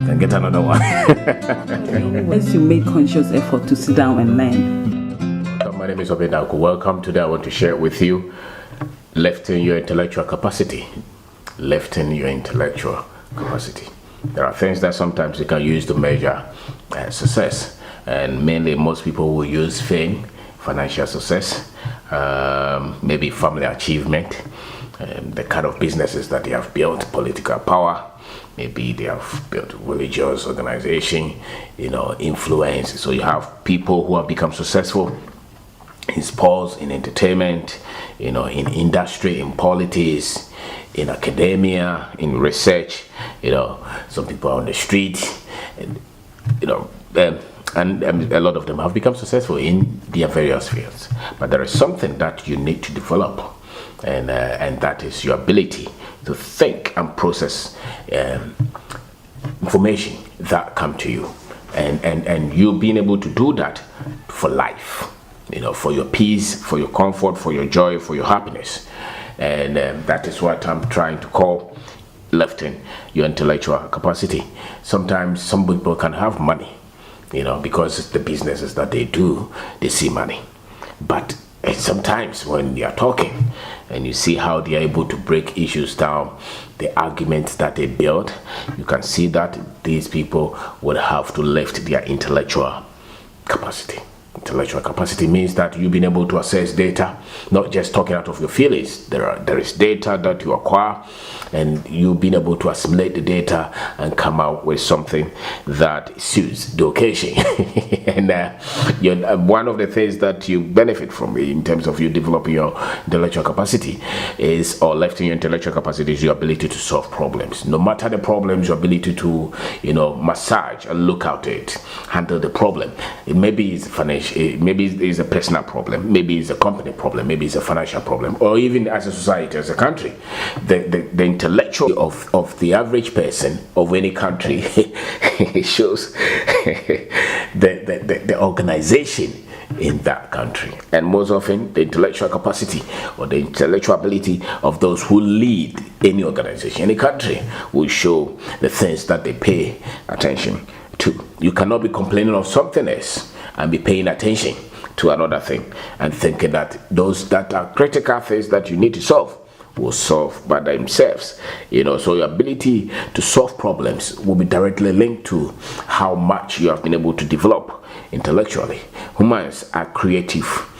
Can get another one. Once you make conscious effort to sit down and learn. My name is Obedaku. Welcome. Today I want to share with you lifting your intellectual capacity. Lifting your intellectual capacity. There are things that sometimes you can use to measure success, and mainly most people will use fame, financial success, maybe family achievement, the kind of businesses that they have built, political power, maybe they have built religious organization, influence. So you have people who have become successful in sports, in entertainment, in industry, in politics, in academia, in research. Some people are on the street, and a lot of them have become successful in their various fields. But there is something that you need to develop, and that is your ability to think and process information that come to you, and you being able to do that for life, for your peace, for your comfort, for your joy, for your happiness. And that is what I'm trying to call lifting your intellectual capacity. Sometimes some people can have money, because the businesses that they do, they see money. But sometimes when they are talking and you see how they are able to break issues down, the arguments that they build, you can see that these people would have to lift their intellectual capacity. Intellectual capacity means that you've been able to access data, not just talking out of your feelings. There is data that you acquire, and you've been able to assimilate the data and come out with something that suits the occasion. And one of the things that you benefit from in terms of you developing your intellectual capacity is, or lifting your intellectual capacity, is your ability to solve problems. No matter the problems, your ability to, massage and look at it, handle the problem. It maybe it's financial. Maybe it's a personal problem, maybe it's a company problem, maybe it's a financial problem, or even as a society, as a country. The intellectual of the average person of any country shows the organization in that country. And most often the intellectual capacity or the intellectual ability of those who lead any organization, any country, will show the things that they pay attention to. You cannot be complaining of something else and be paying attention to another thing and thinking that those that are critical things that you need to solve will solve by themselves. So your ability to solve problems will be directly linked to how much you have been able to develop intellectually. Humans are creative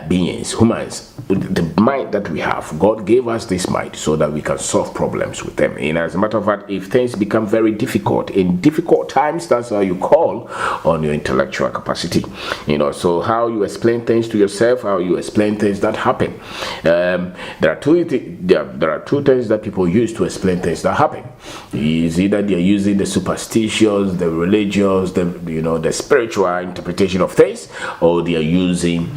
beings. Humans, the mind that we have, God gave us this mind so that we can solve problems with them. And as a matter of fact, if things become very difficult in difficult times, that's how you call on your intellectual capacity. So how you explain things to yourself, how you explain things that happen. There are two things that people use to explain things that happen. Is either they're using the superstitious, the religious, the spiritual interpretation of things, or they are using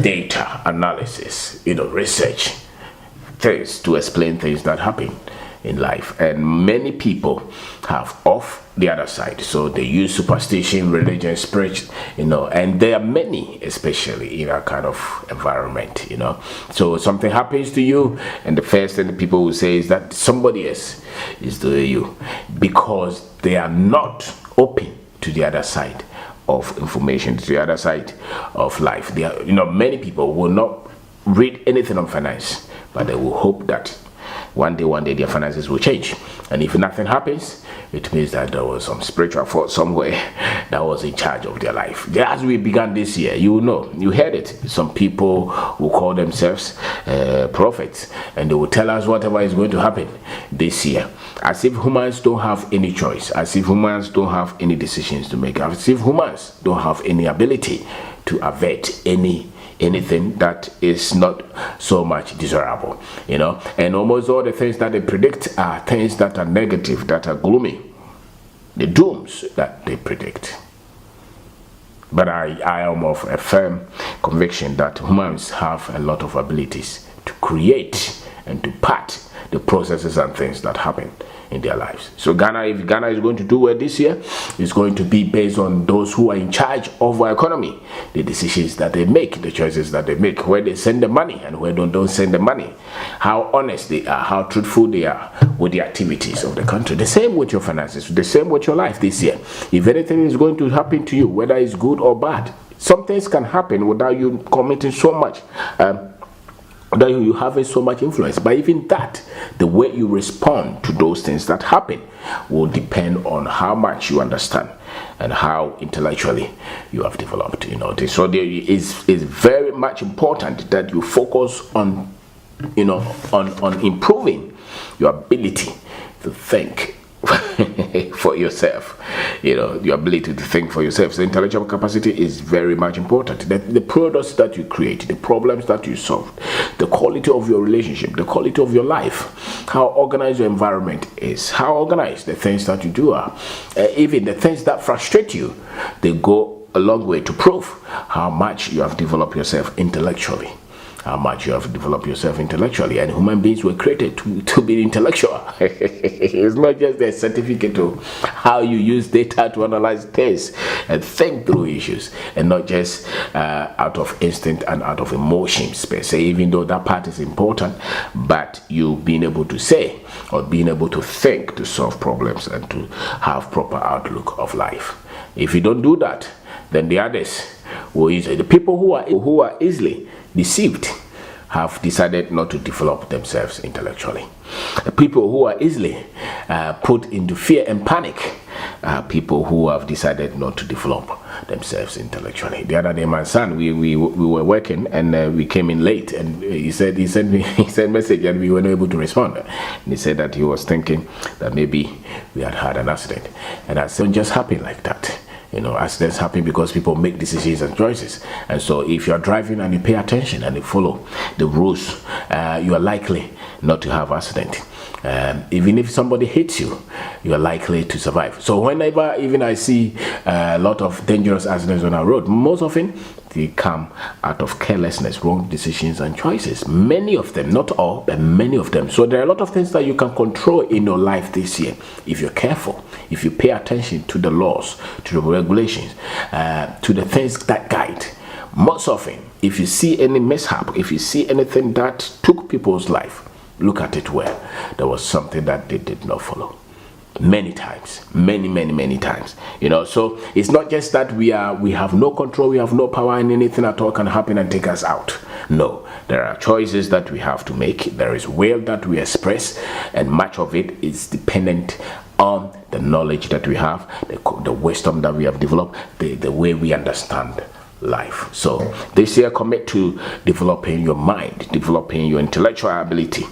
data analysis, research things to explain things that happen in life. And many people have off the other side, so they use superstition, religion, spirit, and there are many, especially in our kind of environment. So something happens to you, and the first thing people will say is that somebody else is doing you, because they are not open to the other side of information, to the other side of life. They are, many people will not read anything on finance, but they will hope that one day their finances will change. And if nothing happens, it means that there was some spiritual force somewhere that was in charge of their life. As we began this year, you heard it. Some people will call themselves prophets, and they will tell us whatever is going to happen this year, as if humans don't have any choice, as if humans don't have any decisions to make, as if humans don't have any ability to avert anything that is not so much desirable, and almost all the things that they predict are things that are negative, that are gloomy, the dooms that they predict. But I am of a firm conviction that humans have a lot of abilities to create and to part the processes and things that happen in their lives. So if Ghana is going to do well this year, it's going to be based on those who are in charge of our economy, the decisions that they make, the choices that they make, where they send the money and where they don't send the money, how honest they are, how truthful they are with the activities of the country. The same with your finances, the same with your life this year. If anything is going to happen to you, whether it's good or bad, some things can happen without you committing so much that you having so much influence. But even that, the way you respond to those things that happen will depend on how much you understand and how intellectually you have developed. So there is very much important that you focus on on improving your ability to think for yourself, your ability to think for yourself. So intellectual capacity is very much important. The products that you create, the problems that you solve, the quality of your relationship, the quality of your life, how organized your environment is, how organized the things that you do are, even the things that frustrate you, they go a long way to prove how much you have developed yourself intellectually. How much you have developed yourself intellectually. And human beings were created to be intellectual. It's not just a certificate of how you use data to analyze things and think through issues, and not just out of instinct and out of emotions per se, even though that part is important. But you being able to say or being able to think to solve problems and to have proper outlook of life. If you don't do that, then the others will easily, the people who are easily deceived have decided not to develop themselves intellectually. The people who are easily put into fear and panic are people who have decided not to develop themselves intellectually. The other day, my son, we were working and we came in late, and he sent a message and we were not able to respond. And he said that he was thinking that maybe we had an accident, and I said, "Don't just happen like that." Accidents happen because people make decisions and choices. And so if you're driving and you pay attention and you follow the rules, you are likely not to have accident. Even if somebody hits you, you are likely to survive. So whenever even I see a lot of dangerous accidents on our road, most often they come out of carelessness, wrong decisions and choices. Many of them, not all, but many of them. So there are a lot of things that you can control in your life this year if you're careful, if you pay attention to the laws, to the regulations, to the things that guide. Most often, if you see any mishap, if you see anything that took people's life, look at it where there was something that they did not follow. Many times, many times. So it's not just that we have no control, we have no power, and anything at all can happen and take us out. No, there are choices that we have to make. There is will that we express, and much of it is dependent on the knowledge that we have, the wisdom that we have developed, the way we understand life. So this year, commit to developing your mind, developing your intellectual ability.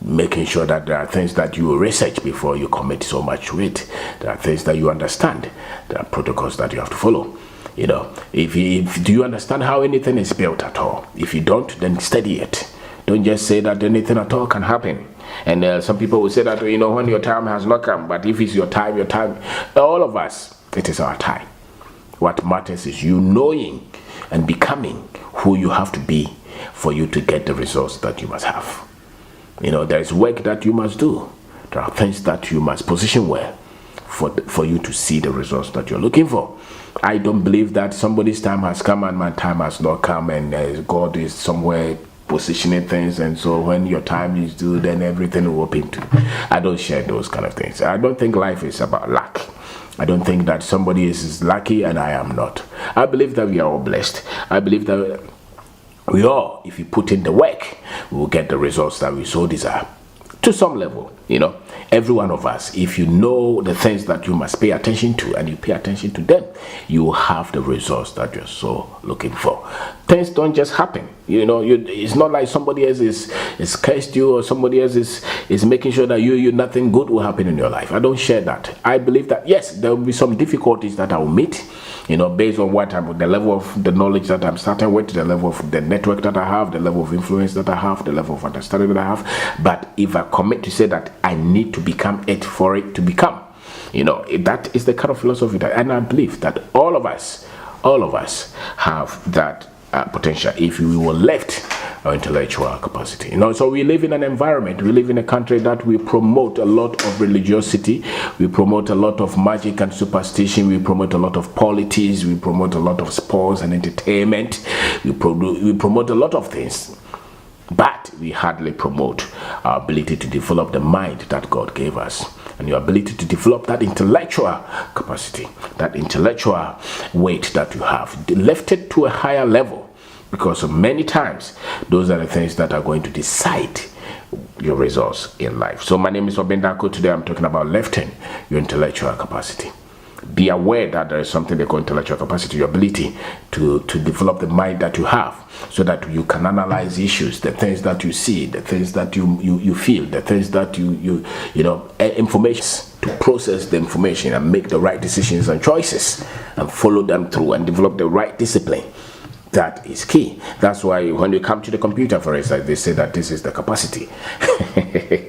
Making sure that there are things that you research before you commit so much to it. There are things that you understand. There are protocols that you have to follow. If do you understand how anything is built at all? If you don't, then study it. Don't just say that anything at all can happen. And some people will say that, when your time has not come. But if it's your time, all of us, it is our time. What matters is you knowing and becoming who you have to be for you to get the results that you must have. There is work that you must do. There are things that you must position well for you to see the results that you're looking for. I don't believe that somebody's time has come and my time has not come, and God is somewhere positioning things, and so when your time is due, then everything will open to. I don't share those kind of things. I don't think life is about luck. I don't think that somebody is lucky and I am not. I believe that we are all blessed. I believe that we all, if you put in the work, we will get the results that we so desire. To some level, every one of us, if you know the things that you must pay attention to and you pay attention to them, you will have the results that you're so looking for. Things don't just happen. It's not like somebody else is cursed you, or somebody else is making sure that you nothing good will happen in your life. I don't share that. I believe that yes, there will be some difficulties that I will meet, based on the level of the knowledge that I'm starting with, the level of the network that I have, the level of influence that I have, the level of understanding that I have. But if I commit to say that I need to become it for it to become, that is the kind of philosophy and I believe that all of us have that potential if we were left our intellectual capacity. So we live in an environment, we live in a country that we promote a lot of religiosity, we promote a lot of magic and superstition, we promote a lot of politics, we promote a lot of sports and entertainment, we promote a lot of things. But we hardly promote our ability to develop the mind that God gave us, and your ability to develop that intellectual capacity, that intellectual weight that you have, lift it to a higher level, because many times those are the things that are going to decide your results in life. So my name is Obeng Darko. Today I'm talking about lifting your intellectual capacity. Be aware that there is something they call intellectual capacity, your ability to develop the mind that you have, so that you can analyze issues, the things that you see, the things that you feel, the things that information, to process the information and make the right decisions and choices and follow them through and develop the right discipline. That is key. That's why when you come to the computer, for instance, they say that this is the capacity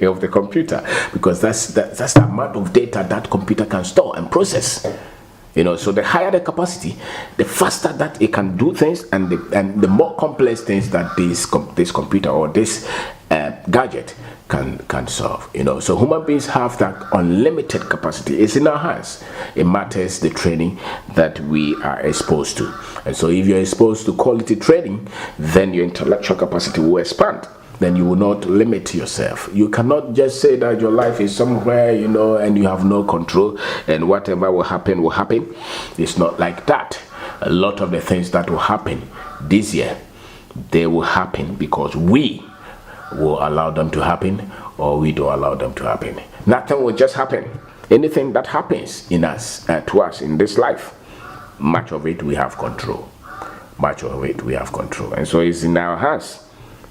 of the computer, because that's the amount of data that computer can store and process. So the higher the capacity, the faster that it can do things, and the more complex things that this computer or this gadget can solve. So human beings have that unlimited capacity. It's in our hands. It matters the training that we are exposed to. And so if you're exposed to quality training, then your intellectual capacity will expand. Then you will not limit yourself. You cannot just say that your life is somewhere, and you have no control, and whatever will happen will happen. It's not like that. A lot of the things that will happen this year, they will happen because we will allow them to happen, or we don't allow them to happen. Nothing will just happen. Anything that happens in us, to us in this life, much of it we have control. Much of it we have control. And so it's in our hands.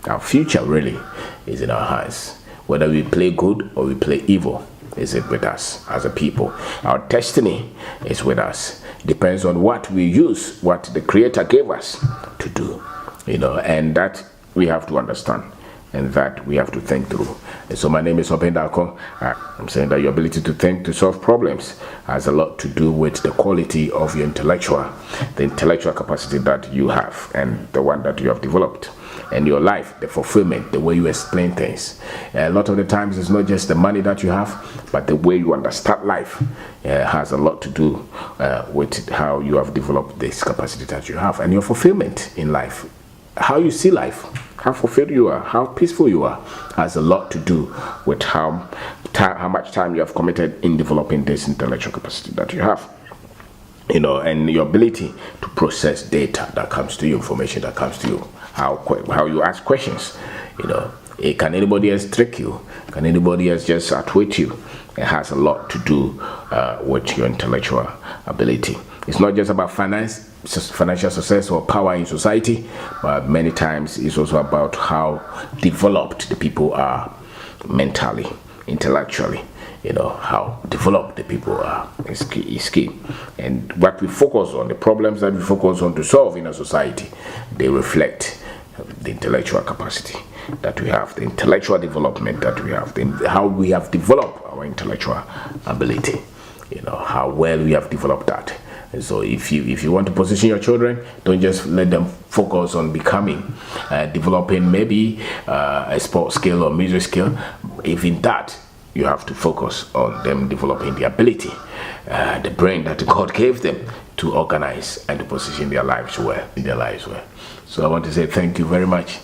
Our future really is in our hands. Whether we play good or we play evil, is it with us as a people. Our destiny is with us. Depends on what we use, what the Creator gave us to do. And that we have to understand, and that we have to think through. And so my name is Obeng Darko. I'm saying that your ability to think, to solve problems, has a lot to do with the quality of your the intellectual capacity that you have, and the one that you have developed. And your life, the fulfillment, the way you explain things. A lot of the times it's not just the money that you have, but the way you understand life has a lot to do with how you have developed this capacity that you have. And your fulfillment in life, how you see life, how fulfilled you are, how peaceful you are, has a lot to do with how much time you have committed in developing this intellectual capacity that you have. And your ability to process data that comes to you, information that comes to you, how you ask questions. Can anybody else trick you? Can anybody else just outwit you? It has a lot to do with your intellectual ability. It's not just about financial success or power in society, but many times it's also about how developed the people are mentally, intellectually. How developed the people are is key. And what we focus on, the problems that we focus on to solve in a society, they reflect the intellectual capacity that we have, the intellectual development that we have, how we have developed our intellectual ability, how well we have developed that. And so if you want to position your children, don't just let them focus on developing maybe a sports skill or music skill. Even that, you have to focus on them developing the ability, the brain that God gave them to organize and to position their lives well. So I want to say thank you very much